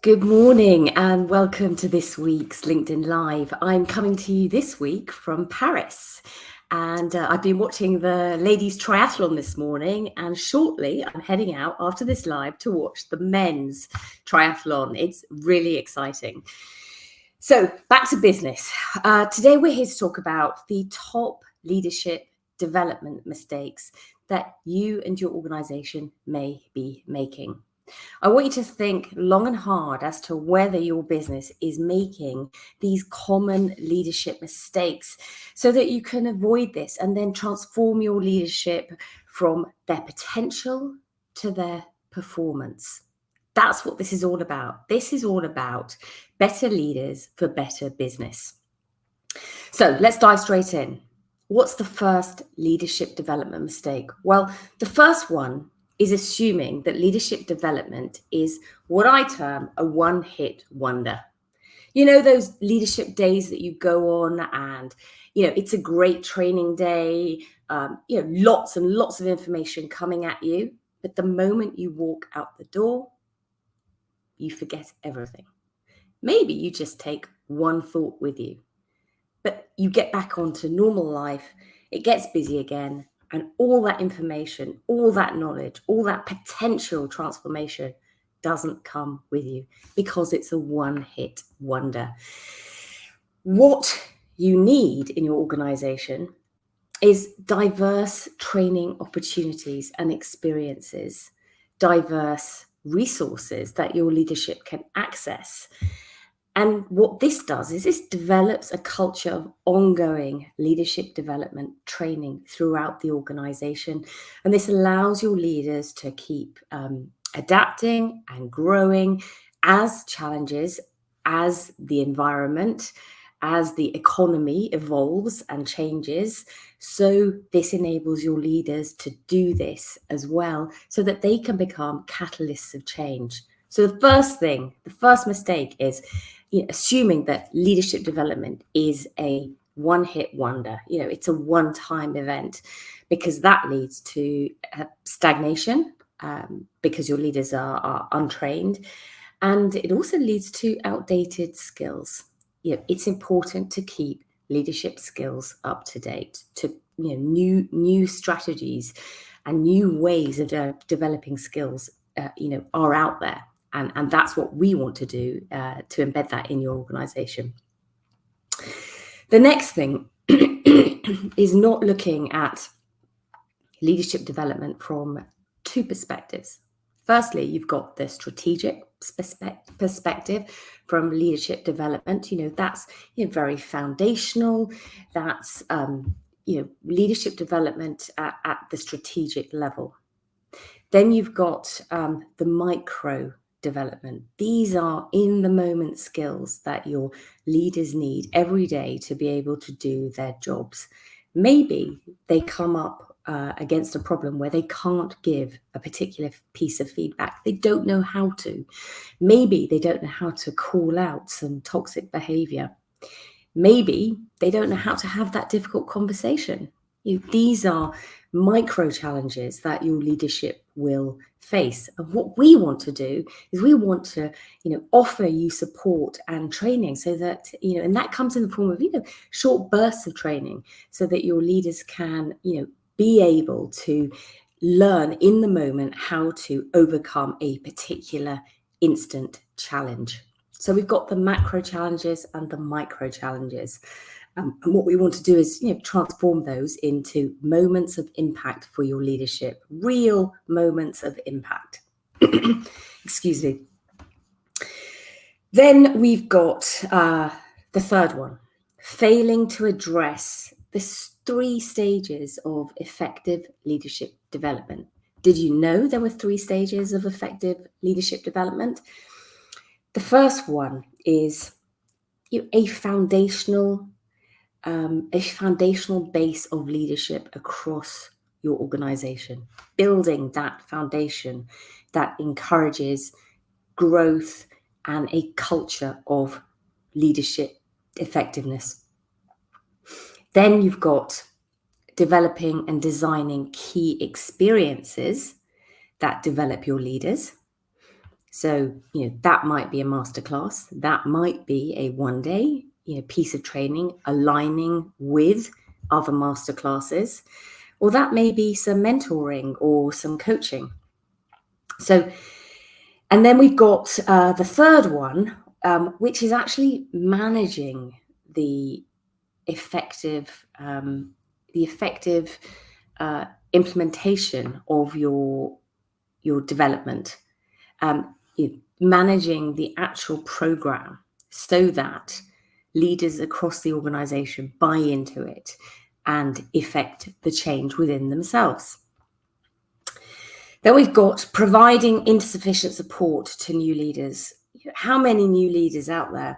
Good morning and welcome to this week's LinkedIn Live. I'm coming to you this week from Paris, and I've been watching the ladies triathlon this morning, and shortly I'm heading out after this live to watch the men's triathlon. It's really exciting. So back to business. Today we're here to talk about the top leadership development mistakes that you and your organization may be making. I want you to think long and hard as to whether your business is making these common leadership mistakes so that you can avoid this and then transform your leadership from their potential to their performance. That's what this is all about. This is all about better leaders for better business. So let's dive straight in. What's the first leadership development mistake? Well, the first one is assuming that leadership development is what I term a one-hit wonder. You know, those leadership days that you go on and, it's a great training day, lots and lots of information coming at you. But the moment you walk out the door, you forget everything. Maybe you just take one thought with you, but you get back onto normal life. It gets busy again. And all that information, all that knowledge, all that potential transformation doesn't come with you because it's a one-hit wonder. What you need in your organization is diverse training opportunities and experiences, diverse resources that your leadership can access. And what this does is this develops a culture of ongoing leadership development training throughout the organization. And this allows your leaders to keep adapting and growing as challenges, as the environment, as the economy evolves and changes. So this enables your leaders to do this as well so that they can become catalysts of change. So the first mistake is assuming that leadership development is a one-hit wonder. It's a one-time event, because that leads to stagnation because your leaders are untrained, and it also leads to outdated skills. It's important to keep leadership skills up to date, to new strategies and new ways of developing skills are out there. And that's what we want to do to embed that in your organization. The next thing is not looking at leadership development from two perspectives. Firstly, you've got the strategic perspective from leadership development. That's very foundational. That's leadership development at the strategic level. Then you've got the micro development. These are in the moment skills that your leaders need every day to be able to do their jobs. Maybe they come up against a problem where they can't give a particular piece of feedback. They don't know how to. Maybe they don't know how to call out some toxic behavior. Maybe they don't know how to have that difficult conversation. These are micro challenges that your leadership will face. And what we want to do is we want to, offer you support and training so that, and that comes in the form of, short bursts of training so that your leaders can, be able to learn in the moment how to overcome a particular instant challenge. So we've got the macro challenges and the micro challenges. And what we want to do is transform those into moments of impact for your leadership, real moments of impact. Excuse me. Then we've got the third one, failing to address the 3 stages of effective leadership development. Did you know there were 3 stages of effective leadership development? The first one is a foundational base of leadership across your organization, building that foundation that encourages growth and a culture of leadership effectiveness. Then you've got developing and designing key experiences that develop your leaders. So, that might be a masterclass, that might be a one-day, piece of training aligning with other masterclasses, or that may be some mentoring or some coaching. So, and then we've got the third one, which is actually managing the effective implementation of your development, managing the actual program so that leaders across the organization buy into it and effect the change within themselves. Then we've got providing insufficient support to new leaders. How many new leaders out there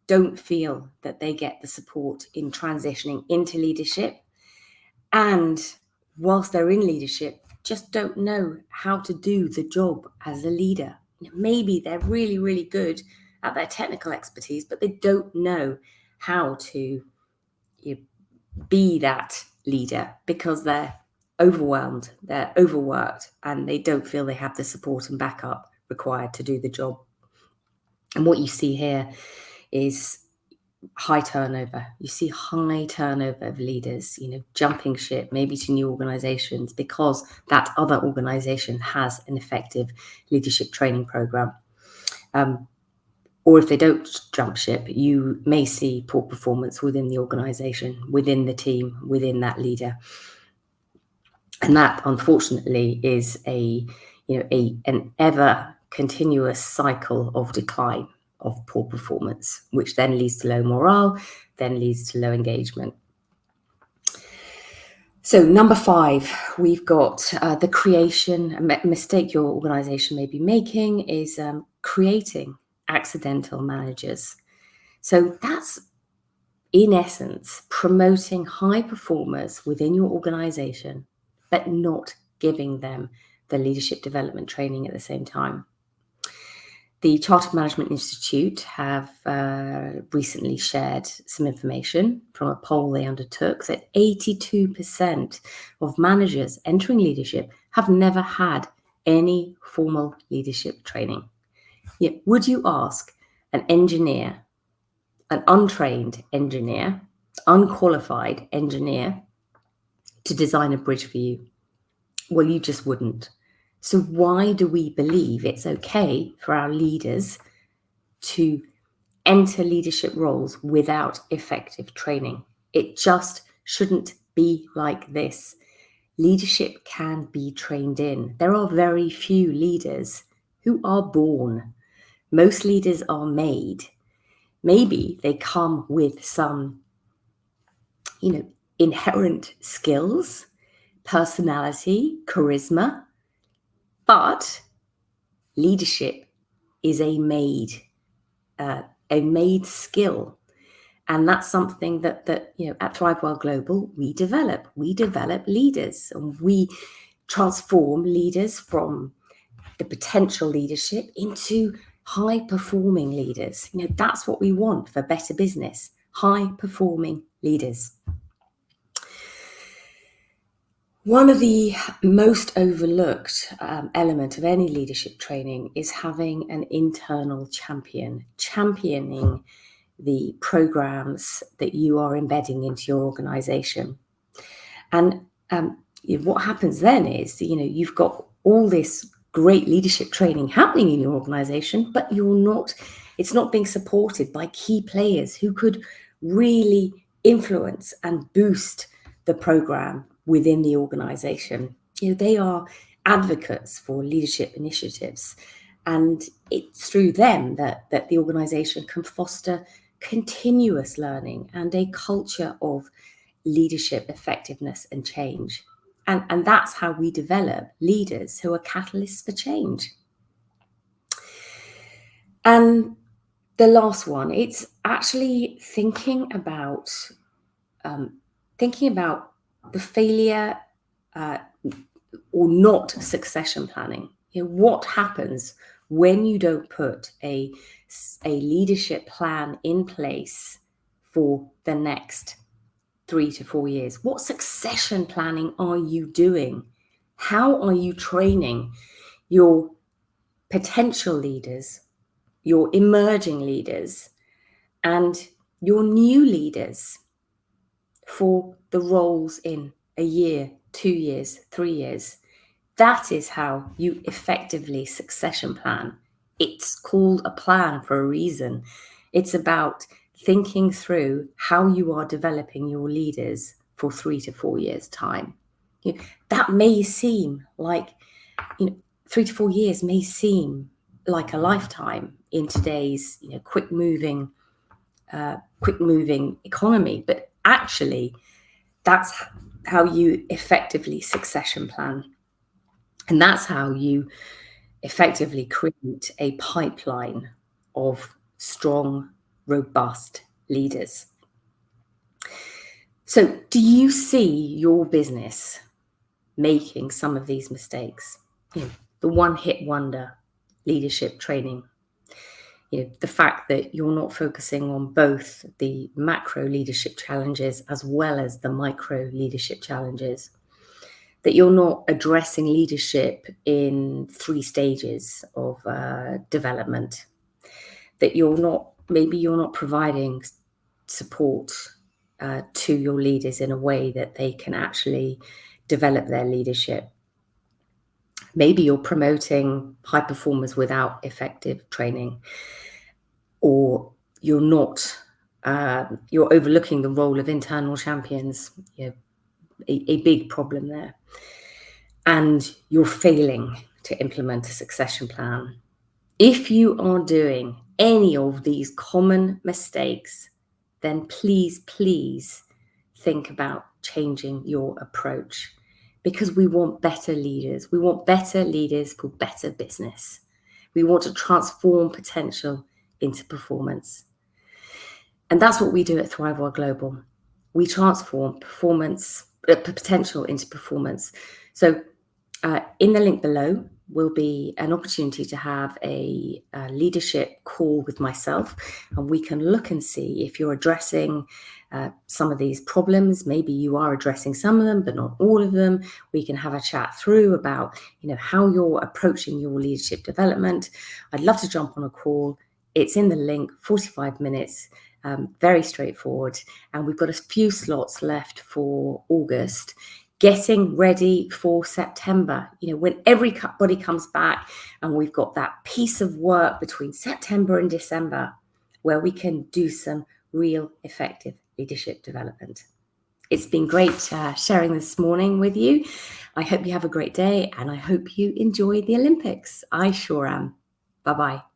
don't feel that they get the support in transitioning into leadership, and whilst they're in leadership, just don't know how to do the job as a leader? Maybe they're really, really good at their technical expertise, but they don't know how to be that leader because they're overwhelmed, they're overworked, and they don't feel they have the support and backup required to do the job. And what you see here is high turnover. You see high turnover of leaders, jumping ship, maybe to new organizations because that other organization has an effective leadership training program. Or if they don't jump ship, you may see poor performance within the organization, within the team, within that leader. And that, unfortunately, is an ever continuous cycle of decline of poor performance, which then leads to low morale, then leads to low engagement. So number 5, we've got the creation. A mistake your organization may be making is creating accidental managers. So that's, in essence, promoting high performers within your organization, but not giving them the leadership development training at the same time. The Chartered Management Institute have recently shared some information from a poll they undertook that 82% of managers entering leadership have never had any formal leadership training. Yet, would you ask an engineer, an untrained engineer, unqualified engineer, to design a bridge for you? Well, you just wouldn't. So why do we believe it's okay for our leaders to enter leadership roles without effective training? It just shouldn't be like this. Leadership can be trained in. There are very few leaders who are born. Most leaders are made. Maybe they come with some, inherent skills, personality, charisma, but leadership is a made skill. And that's something that at ThriveWell Global, we develop. We develop leaders, and we transform leaders from the potential leadership into high-performing leaders. That's what we want for better business, high-performing leaders. One of the most overlooked element of any leadership training is having an internal champion, championing the programs that you are embedding into your organization. And what happens then is, you've got all this great leadership training happening in your organization, but it's not being supported by key players who could really influence and boost the program within the organization. They are advocates for leadership initiatives, and it's through them that the organization can foster continuous learning and a culture of leadership effectiveness and change. And that's how we develop leaders who are catalysts for change. And the last one, it's actually thinking about the failure or not succession planning. What happens when you don't put a leadership plan in place for the next 3 to 4 years? What succession planning are you doing? How are you training your potential leaders, your emerging leaders, and your new leaders for the roles in a year, 2 years, 3 years. That is how you effectively succession plan. It's called a plan for a reason. It's about thinking through how you are developing your leaders for 3 to 4 years' time. That may seem like, 3 to 4 years may seem like a lifetime in today's quick moving economy, but actually that's how you effectively succession plan. And that's how you effectively create a pipeline of strong, robust leaders. So, do you see your business making some of these mistakes? The one-hit wonder leadership training. The fact that you're not focusing on both the macro leadership challenges as well as the micro leadership challenges. That you're not addressing leadership in 3 stages of development. That you're not providing support to your leaders in a way that they can actually develop their leadership. Maybe you're promoting high performers without effective training, or you're not. You're overlooking the role of internal champions. A big problem there. And you're failing to implement a succession plan. If you are doing any of these common mistakes, then please think about changing your approach, because we want better leaders. We want better leaders for better business. We want to transform potential into performance. And that's what we do at ThriveWell Global. We transform potential into performance. So in the link below will be an opportunity to have a leadership call with myself, and we can look and see if you're addressing some of these problems. Maybe you are addressing some of them, but not all of them. We can have a chat through about how you're approaching your leadership development. I'd love to jump on a call. It's in the link, 45 minutes. Very straightforward, and we've got a few slots left for August. Getting ready for September, when everybody comes back and we've got that piece of work between September and December where we can do some real effective leadership development. It's been great sharing this morning with you. I hope you have a great day, and I hope you enjoy the Olympics. I sure am. Bye-bye.